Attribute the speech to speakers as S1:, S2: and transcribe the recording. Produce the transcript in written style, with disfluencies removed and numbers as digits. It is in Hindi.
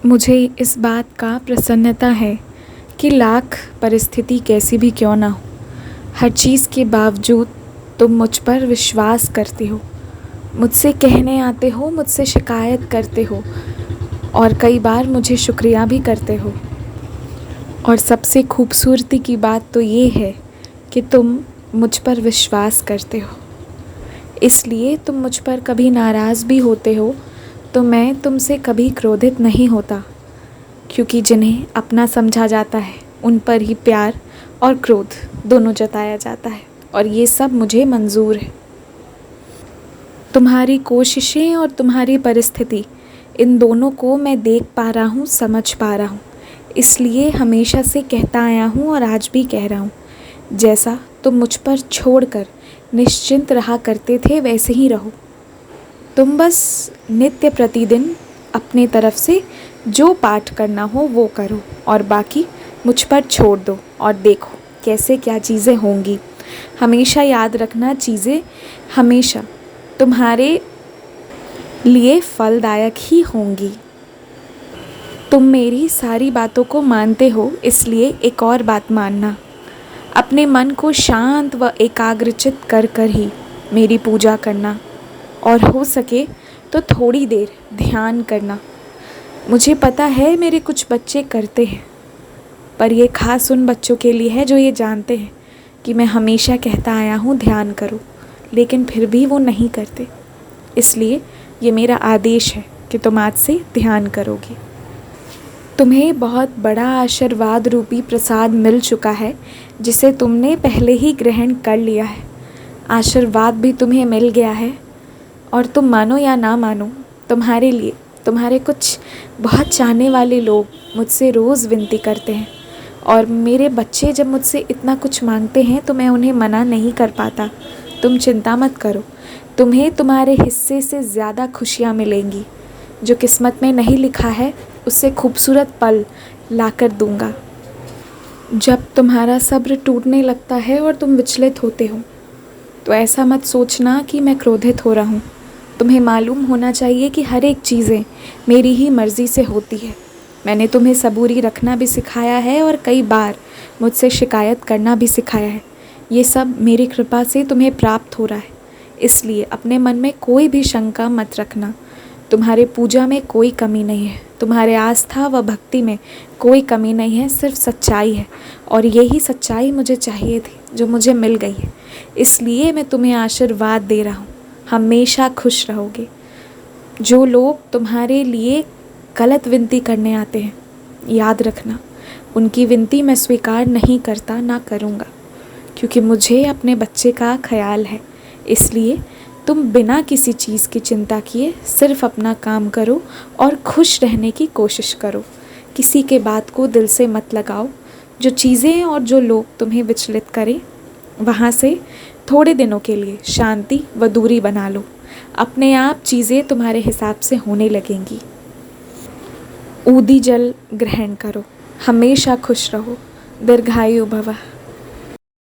S1: मुझे इस बात का प्रसन्नता है कि लाख परिस्थिति कैसी भी क्यों ना हो, हर चीज़ के बावजूद तुम मुझ पर विश्वास करते हो, मुझसे कहने आते हो, मुझसे शिकायत करते हो और कई बार मुझे शुक्रिया भी करते हो। और सबसे खूबसूरती की बात तो ये है कि तुम मुझ पर विश्वास करते हो, इसलिए तुम मुझ पर कभी नाराज़ भी होते हो तो मैं तुमसे कभी क्रोधित नहीं होता, क्योंकि जिन्हें अपना समझा जाता है उन पर ही प्यार और क्रोध दोनों जताया जाता है, और ये सब मुझे मंजूर है। तुम्हारी कोशिशें और तुम्हारी परिस्थिति, इन दोनों को मैं देख पा रहा हूँ, समझ पा रहा हूँ, इसलिए हमेशा से कहता आया हूँ और आज भी कह रहा हूँ, जैसा तुम मुझ पर छोड़कर निश्चिंत रहा करते थे वैसे ही रहो। तुम बस नित्य प्रतिदिन अपने तरफ से जो पाठ करना हो वो करो और बाकी मुझ पर छोड़ दो, और देखो कैसे क्या चीज़ें होंगी। हमेशा याद रखना, चीज़ें हमेशा तुम्हारे लिए फलदायक ही होंगी। तुम मेरी सारी बातों को मानते हो, इसलिए एक और बात मानना, अपने मन को शांत व एकाग्रचित कर कर ही मेरी पूजा करना, और हो सके तो थोड़ी देर ध्यान करना। मुझे पता है मेरे कुछ बच्चे करते हैं, पर ये खास उन बच्चों के लिए है जो ये जानते हैं कि मैं हमेशा कहता आया हूँ ध्यान करो, लेकिन फिर भी वो नहीं करते। इसलिए ये मेरा आदेश है कि तुम आज से ध्यान करोगे। तुम्हें बहुत बड़ा आशीर्वाद रूपी प्रसाद मिल चुका है, जिसे तुमने पहले ही ग्रहण कर लिया है। आशीर्वाद भी तुम्हें मिल गया है, और तुम मानो या ना मानो, तुम्हारे लिए तुम्हारे कुछ बहुत चाहने वाले लोग मुझसे रोज़ विनती करते हैं, और मेरे बच्चे जब मुझसे इतना कुछ मांगते हैं तो मैं उन्हें मना नहीं कर पाता। तुम चिंता मत करो, तुम्हें तुम्हारे हिस्से से ज़्यादा खुशियाँ मिलेंगी। जो किस्मत में नहीं लिखा है उससे खूबसूरत पल लाकर दूंगा। जब तुम्हारा सब्र टूटने लगता है और तुम विचलित होते हो, तो ऐसा मत सोचना कि मैं क्रोधित हो रहा हूँ। तुम्हें मालूम होना चाहिए कि हर एक चीज़ें मेरी ही मर्ज़ी से होती है। मैंने तुम्हें सबूरी रखना भी सिखाया है और कई बार मुझसे शिकायत करना भी सिखाया है। ये सब मेरी कृपा से तुम्हें प्राप्त हो रहा है, इसलिए अपने मन में कोई भी शंका मत रखना। तुम्हारे पूजा में कोई कमी नहीं है, तुम्हारे आस्था व भक्ति में कोई कमी नहीं है, सिर्फ सच्चाई है, और यही सच्चाई मुझे चाहिए थी जो मुझे मिल गई है। इसलिए मैं तुम्हें आशीर्वाद दे रहा हूँ, हमेशा खुश रहोगे। जो लोग तुम्हारे लिए गलत विनती करने आते हैं, याद रखना उनकी विनती मैं स्वीकार नहीं करता, ना करूँगा, क्योंकि मुझे अपने बच्चे का ख्याल है। इसलिए तुम बिना किसी चीज़ की चिंता किए सिर्फ अपना काम करो और खुश रहने की कोशिश करो। किसी के बात को दिल से मत लगाओ। जो चीज़ें और जो लोग तुम्हें विचलित करें, वहाँ से थोड़े दिनों के लिए शांति व दूरी बना लो। अपने आप चीज़ें तुम्हारे हिसाब से होने लगेंगी। ऊदी जल ग्रहण करो, हमेशा खुश रहो, दीर्घायु भवः।